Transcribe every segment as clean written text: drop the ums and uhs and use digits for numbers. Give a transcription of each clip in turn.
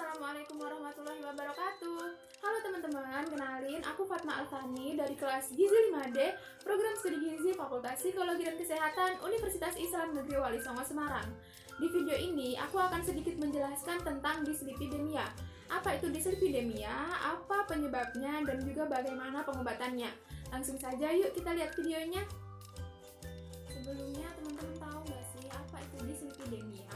Assalamualaikum warahmatullahi wabarakatuh. Halo teman-teman, kenalin aku Fatma Alfani dari kelas Gizi 5D, program studi Gizi Fakultas Psikologi dan Kesehatan Universitas Islam Negeri Wali Songo Semarang. Di video ini, aku akan sedikit menjelaskan tentang dislipidemia. Apa itu dislipidemia, apa penyebabnya, dan juga bagaimana pengobatannya. Langsung saja yuk kita lihat videonya. Sebelumnya, teman-teman tahu nggak sih apa itu dislipidemia?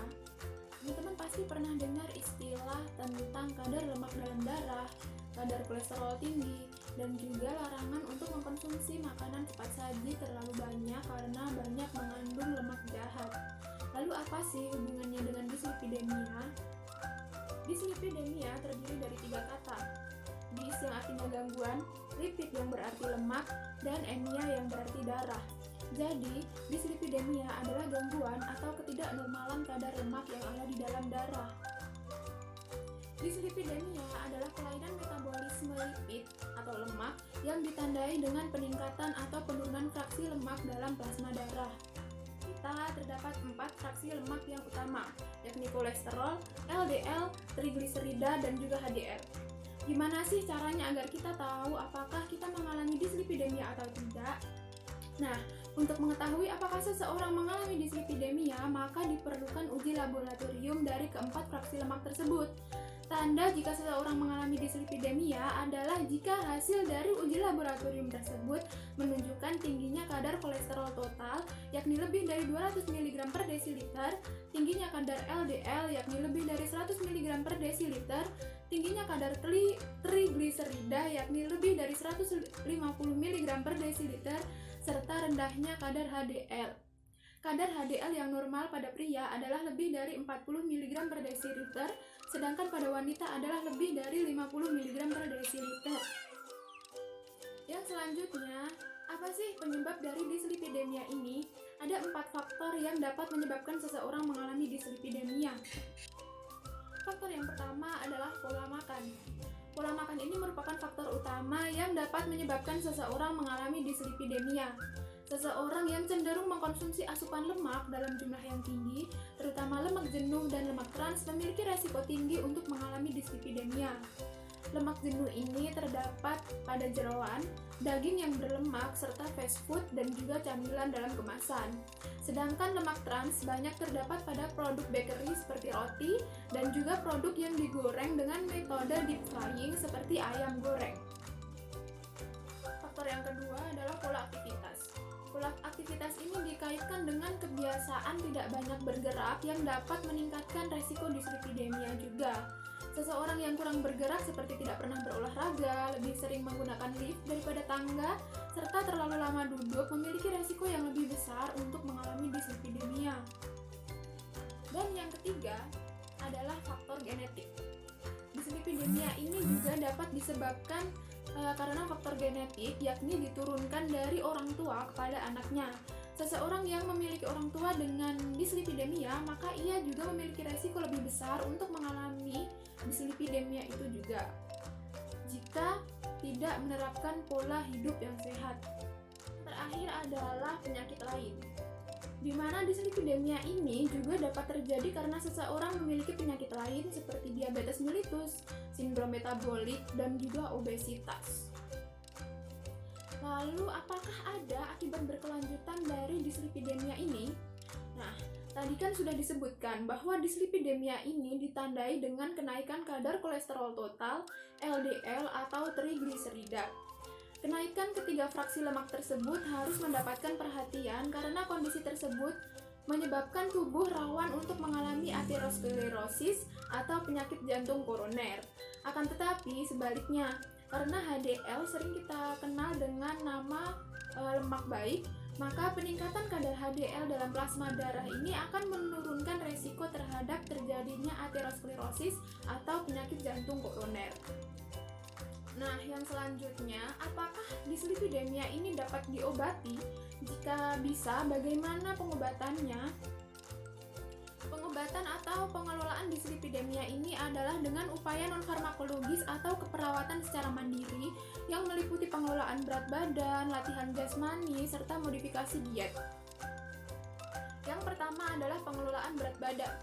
Teman-teman pasti pernah dengar istilah tentang kadar lemak dalam darah, kadar kolesterol tinggi, dan juga larangan untuk mengkonsumsi makanan cepat saji terlalu banyak karena banyak mengandung lemak jahat. Lalu apa sih hubungannya dengan dislipidemia? Dislipidemia terdiri dari 3 kata. Dis yang artinya gangguan, lipid yang berarti lemak, dan emia yang berarti darah. Jadi, dislipidemia adalah gangguan atau ketidaknormalan kadar lemak yang ada di dalam darah. Dislipidemia adalah kelainan metabolisme lipid atau lemak yang ditandai dengan peningkatan atau penurunan fraksi lemak dalam plasma darah. Terdapat 4 fraksi lemak yang utama, yakni kolesterol, LDL, trigliserida, dan juga HDL. Gimana sih caranya agar kita tahu apakah kita mengalami dislipidemia atau tidak? Nah, untuk mengetahui apakah seseorang mengalami dislipidemia, maka diperlukan uji laboratorium dari keempat fraksi lemak tersebut. Tanda jika seseorang mengalami dislipidemia adalah jika hasil dari uji laboratorium tersebut menunjukkan tingginya kadar kolesterol total, yakni lebih dari 200 mg per desiliter, tingginya kadar LDL, yakni lebih dari 100 mg per desiliter, tingginya kadar trigliserida, yakni lebih dari 150 mg per desiliter, serta rendahnya kadar HDL. Kadar HDL yang normal pada pria adalah lebih dari 40 mg per desiliter, sedangkan pada wanita adalah lebih dari 50 mg per desiliter. Yang selanjutnya, apa sih penyebab dari dislipidemia ini? Ada 4 faktor yang dapat menyebabkan seseorang mengalami dislipidemia. Faktor yang pertama adalah pola makan. Pola makan ini merupakan faktor utama yang dapat menyebabkan seseorang mengalami dislipidemia. Seseorang yang cenderung mengkonsumsi asupan lemak dalam jumlah yang tinggi, terutama lemak jenuh dan lemak trans, memiliki resiko tinggi untuk mengalami dislipidemia. Lemak jenuh ini terdapat pada jeroan, daging yang berlemak, serta fast food dan juga camilan dalam kemasan. Sedangkan lemak trans banyak terdapat pada produk bakery seperti roti dan juga produk yang digoreng dengan metode deep frying seperti ayam goreng. Faktor yang kedua adalah pola aktivitas. Pola aktivitas ini dikaitkan dengan kebiasaan tidak banyak bergerak yang dapat meningkatkan resiko dislipidemia juga. Seseorang yang kurang bergerak seperti tidak pernah berolahraga, lebih sering menggunakan lift daripada tangga, serta terlalu lama duduk memiliki resiko yang lebih besar untuk mengalami dislipidemia. Dan yang ketiga adalah faktor genetik. Dislipidemia ini juga dapat disebabkan karena faktor genetik, yakni diturunkan dari orang tua kepada anaknya. Seseorang yang memiliki orang tua dengan dislipidemia, maka ia juga memiliki resiko lebih besar untuk mengalami dislipidemia itu juga jika tidak menerapkan pola hidup yang sehat. Terakhir adalah penyakit lain, di mana dislipidemia ini juga dapat terjadi karena seseorang memiliki penyakit lain seperti diabetes mellitus, sindrom metabolik, dan juga obesitas. Lalu, apakah ada akibat berkelanjutan dari dislipidemia ini? Nah, tadi kan sudah disebutkan bahwa dislipidemia ini ditandai dengan kenaikan kadar kolesterol total, LDL atau trigliserida. Kenaikan ketiga fraksi lemak tersebut harus mendapatkan perhatian karena kondisi tersebut menyebabkan tubuh rawan untuk mengalami aterosklerosis atau penyakit jantung koroner. Akan tetapi sebaliknya, karena HDL sering kita kenal dengan nama lemak baik, maka peningkatan kadar HDL dalam plasma darah ini akan menurunkan resiko terhadap terjadinya aterosklerosis atau penyakit jantung koroner. Nah, yang selanjutnya, apakah dislipidemia ini dapat diobati? Jika bisa, bagaimana pengobatannya? Pengobatan atau pengelolaan dislipidemia ini adalah dengan upaya non-farmakologis atau keperawatan secara mandiri yang meliputi pengelolaan berat badan, latihan jasmani, serta modifikasi diet. Yang pertama adalah pengelolaan berat badan.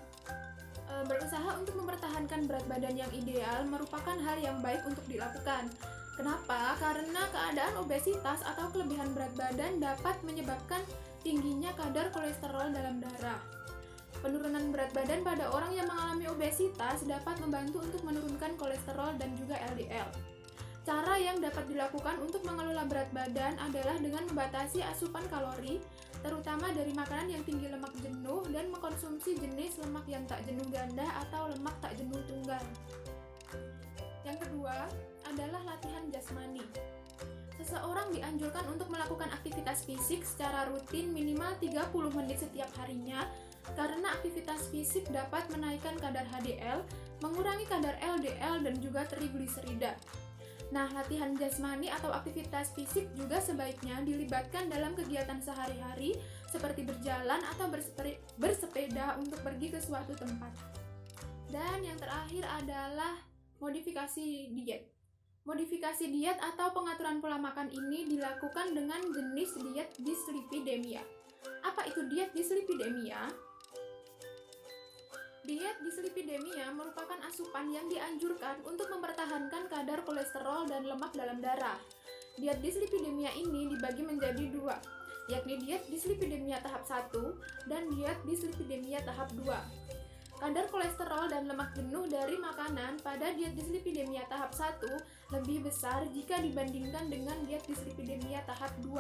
Berusaha untuk mempertahankan berat badan yang ideal merupakan hal yang baik untuk dilakukan. Kenapa? Karena keadaan obesitas atau kelebihan berat badan dapat menyebabkan tingginya kadar kolesterol dalam darah. Penurunan berat badan pada orang yang mengalami obesitas dapat membantu untuk menurunkan kolesterol dan juga LDL. Cara yang dapat dilakukan untuk mengelola berat badan adalah dengan membatasi asupan kalori, terutama dari makanan yang tinggi lemak jenuh, dan mengkonsumsi jenis lemak yang tak jenuh ganda atau lemak tak jenuh tunggal. Yang kedua adalah latihan jasmani. Seseorang dianjurkan untuk melakukan aktivitas fisik secara rutin minimal 30 menit setiap harinya, karena aktivitas fisik dapat menaikkan kadar HDL, mengurangi kadar LDL, dan juga trigliserida. Nah, latihan jasmani atau aktivitas fisik juga sebaiknya dilibatkan dalam kegiatan sehari-hari seperti berjalan atau bersepeda untuk pergi ke suatu tempat. Dan yang terakhir adalah modifikasi diet. Modifikasi diet atau pengaturan pola makan ini dilakukan dengan jenis diet dyslipidemia. Apa itu diet dyslipidemia? Diet dyslipidemia merupakan asupan yang dianjurkan untuk mempertahankan kadar kolesterol dan lemak dalam darah. Diet dyslipidemia ini dibagi menjadi dua, yakni diet dyslipidemia tahap 1 dan diet dyslipidemia tahap 2. Kadar kolesterol dan lemak jenuh dari makanan pada diet dyslipidemia tahap 1 lebih besar jika dibandingkan dengan diet dyslipidemia tahap 2.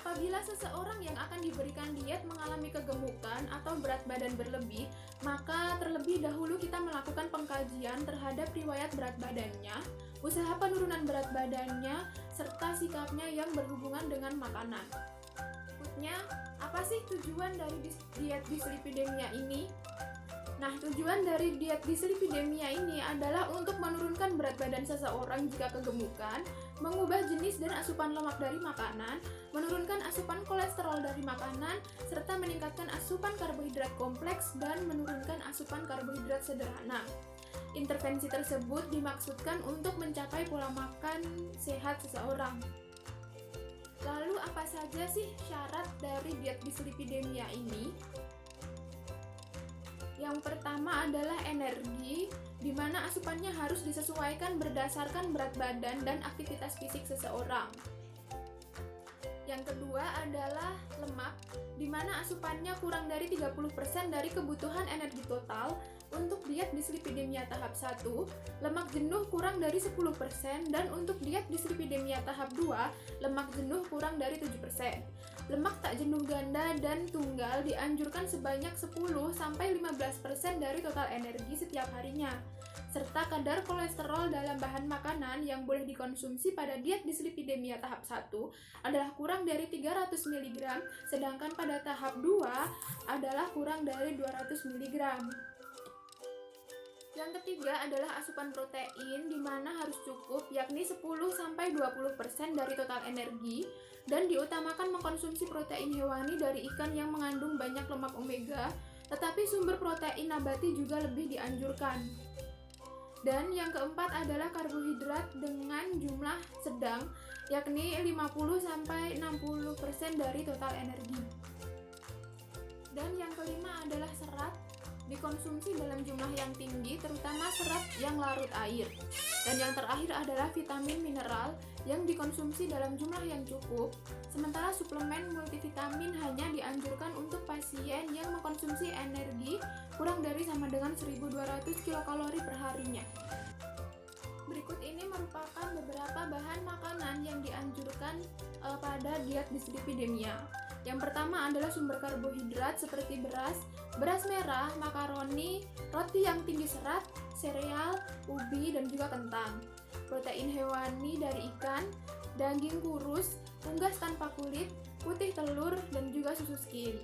Apabila seseorang yang akan diberikan diet mengalami kegemukan atau berat badan berlebih, maka terlebih dahulu kita melakukan pengkajian terhadap riwayat berat badannya, usaha penurunan berat badannya, serta sikapnya yang berhubungan dengan makanan. Berikutnya, apa sih tujuan dari diet dyslipidemia ini? Nah, tujuan dari diet dyslipidemia ini adalah untuk menurunkan berat badan seseorang jika kegemukan, mengubah jenis dan asupan lemak dari makanan, menurunkan asupan kolesterol dari makanan, serta meningkatkan asupan karbohidrat kompleks dan menurunkan asupan karbohidrat sederhana. Intervensi tersebut dimaksudkan untuk mencapai pola makan sehat seseorang. Lalu apa saja sih syarat dari diet dyslipidemia ini? Yang pertama adalah energi, di mana asupannya harus disesuaikan berdasarkan berat badan dan aktivitas fisik seseorang. Yang kedua adalah lemak, di mana asupannya kurang dari 30% dari kebutuhan energi total. Untuk diet dyslipidemia tahap 1, lemak jenuh kurang dari 10%, dan untuk diet dyslipidemia tahap 2, lemak jenuh kurang dari 7%. Lemak tak jenuh ganda dan tunggal dianjurkan sebanyak 10-15% dari total energi setiap harinya. Serta kadar kolesterol dalam bahan makanan yang boleh dikonsumsi pada diet dyslipidemia tahap 1 adalah kurang dari 300 mg, sedangkan pada tahap 2 adalah kurang dari 200 mg. Yang ketiga adalah asupan protein, di mana harus cukup, yakni 10-20% dari total energi, dan diutamakan mengkonsumsi protein hewani dari ikan yang mengandung banyak lemak omega, tetapi sumber protein nabati juga lebih dianjurkan. Dan yang keempat adalah karbohidrat dengan jumlah sedang, yakni 50-60% dari total energi. Dan yang kelima adalah serat, dikonsumsi dalam jumlah yang tinggi, terutama serat yang larut air. Dan yang terakhir adalah vitamin mineral yang dikonsumsi dalam jumlah yang cukup, sementara suplemen multivitamin hanya dianjurkan untuk pasien yang mengkonsumsi energi kurang dari sama dengan 1200 kilokalori per harinya. Berikut ini merupakan beberapa bahan makanan yang dianjurkan pada diet dyslipidemia. Yang pertama adalah sumber karbohidrat seperti beras merah, makaroni, roti yang tinggi serat, sereal, ubi, dan juga kentang. Protein hewani dari ikan, daging kurus, unggas tanpa kulit, putih telur, dan juga susu skim.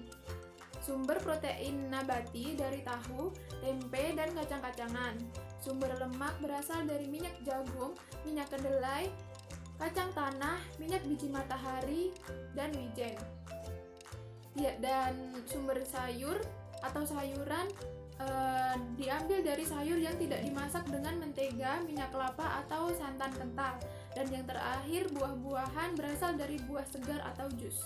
Sumber protein nabati dari tahu, tempe, dan kacang-kacangan. Sumber lemak berasal dari minyak jagung, minyak kedelai, kacang tanah, minyak biji matahari, dan wijen. Ya, dan sumber sayur atau sayuran diambil dari sayur yang tidak dimasak dengan mentega, minyak kelapa, atau santan kental. Dan yang terakhir, buah-buahan berasal dari buah segar atau jus.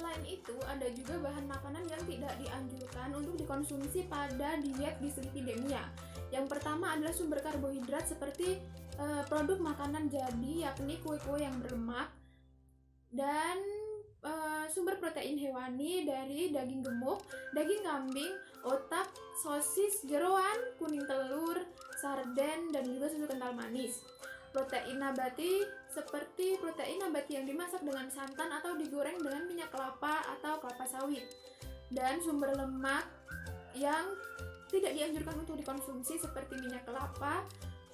Selain itu, ada juga bahan makanan yang tidak dianjurkan untuk dikonsumsi pada diet dyslipidemia. Yang pertama adalah sumber karbohidrat seperti produk makanan jadi, yakni kue-kue yang berlemak, dan sumber protein hewani dari daging gemuk, daging kambing, otak, sosis, jeroan, kuning telur, sarden, dan juga susu kental manis. Protein nabati seperti protein nabati yang dimasak dengan santan atau digoreng dengan minyak kelapa atau kelapa sawit. Dan sumber lemak yang tidak dianjurkan untuk dikonsumsi seperti minyak kelapa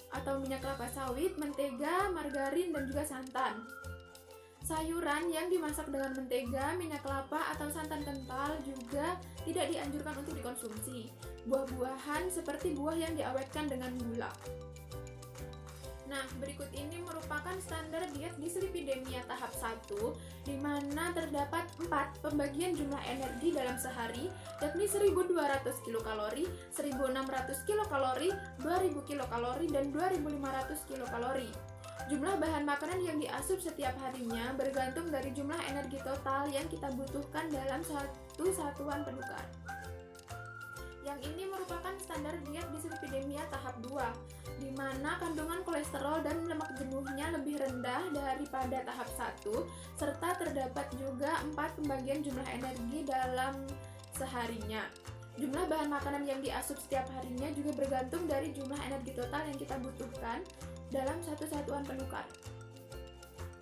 atau minyak kelapa sawit, mentega, margarin, dan juga santan. Sayuran yang dimasak dengan mentega, minyak kelapa, atau santan kental juga tidak dianjurkan untuk dikonsumsi. Buah-buahan seperti buah yang diawetkan dengan gula. Nah, berikut ini merupakan standar diet dyslipidemia tahap 1, di mana terdapat 4 pembagian jumlah energi dalam sehari, yakni 1200 kilokalori, 1600 kilokalori, 2000 kilokalori, dan 2500 kilokalori. Jumlah bahan makanan yang diasup setiap harinya bergantung dari jumlah energi total yang kita butuhkan dalam satu satuan penukar. Yang ini merupakan standar diet dyslipidemia tahap 2, di mana kandungan kolesterol dan lemak jenuhnya lebih rendah daripada tahap 1, serta terdapat juga 4 pembagian jumlah energi dalam seharinya. Jumlah bahan makanan yang diasup setiap harinya juga bergantung dari jumlah energi total yang kita butuhkan dalam satu satuan penukar.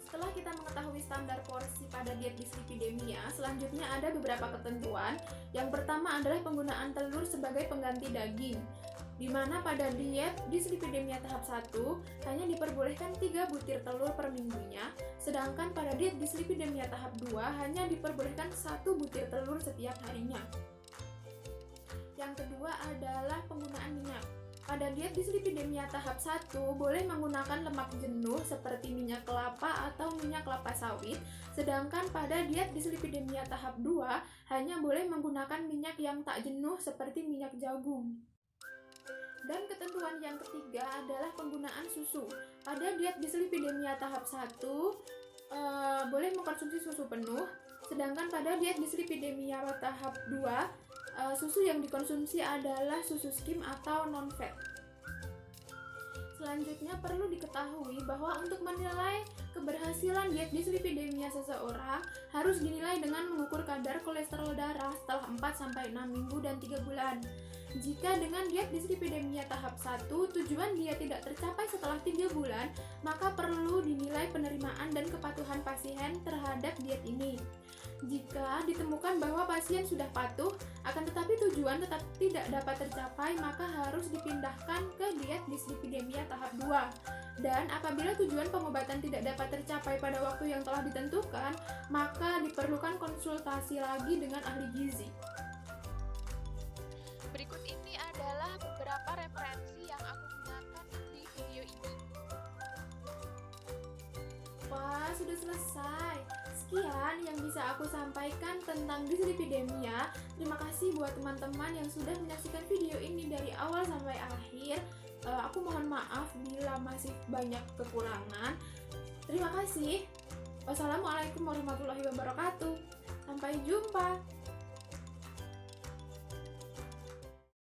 Setelah kita mengetahui standar porsi pada diet dyslipidemia, selanjutnya ada beberapa ketentuan. Yang pertama adalah penggunaan telur sebagai pengganti daging, di mana pada diet dyslipidemia tahap 1 hanya diperbolehkan 3 butir telur per minggunya, sedangkan pada diet dyslipidemia tahap 2 hanya diperbolehkan 1 butir telur setiap harinya. Yang kedua adalah penggunaan minyak. Pada diet dyslipidemia tahap 1 boleh menggunakan lemak jenuh seperti minyak kelapa atau minyak kelapa sawit, sedangkan pada diet dyslipidemia tahap 2 hanya boleh menggunakan minyak yang tak jenuh seperti minyak jagung. Dan ketentuan yang ketiga adalah penggunaan susu. Pada diet dyslipidemia tahap 1 boleh mengkonsumsi susu penuh, sedangkan pada diet dyslipidemia tahap 2 susu yang dikonsumsi adalah susu skim atau non-fat. Selanjutnya perlu diketahui bahwa untuk menilai keberhasilan diet dyslipidemia seseorang harus dinilai dengan mengukur kadar kolesterol darah setelah 4-6 minggu dan 3 bulan. Jika dengan diet dyslipidemia tahap 1 tujuan dia tidak tercapai setelah 3 bulan, maka perlu dinilai penerimaan dan kepatuhan pasien terhadap diet ini. Jika ditemukan bahwa pasien sudah patuh, akan tetapi tujuan tetap tidak dapat tercapai, maka harus dipindahkan ke diet dyslipidemia tahap 2. Dan apabila tujuan pengobatan tidak dapat tercapai pada waktu yang telah ditentukan, maka diperlukan konsultasi lagi dengan ahli gizi. Berikut ini adalah beberapa referensi yang aku gunakan di video ini. Wah, sudah selesai. Sekian yang bisa aku sampaikan tentang dyslipidemia. Terima kasih buat teman-teman yang sudah menyaksikan video ini dari awal sampai akhir. Aku mohon maaf bila masih banyak kekurangan. Terima kasih. Wassalamualaikum warahmatullahi wabarakatuh. Sampai jumpa.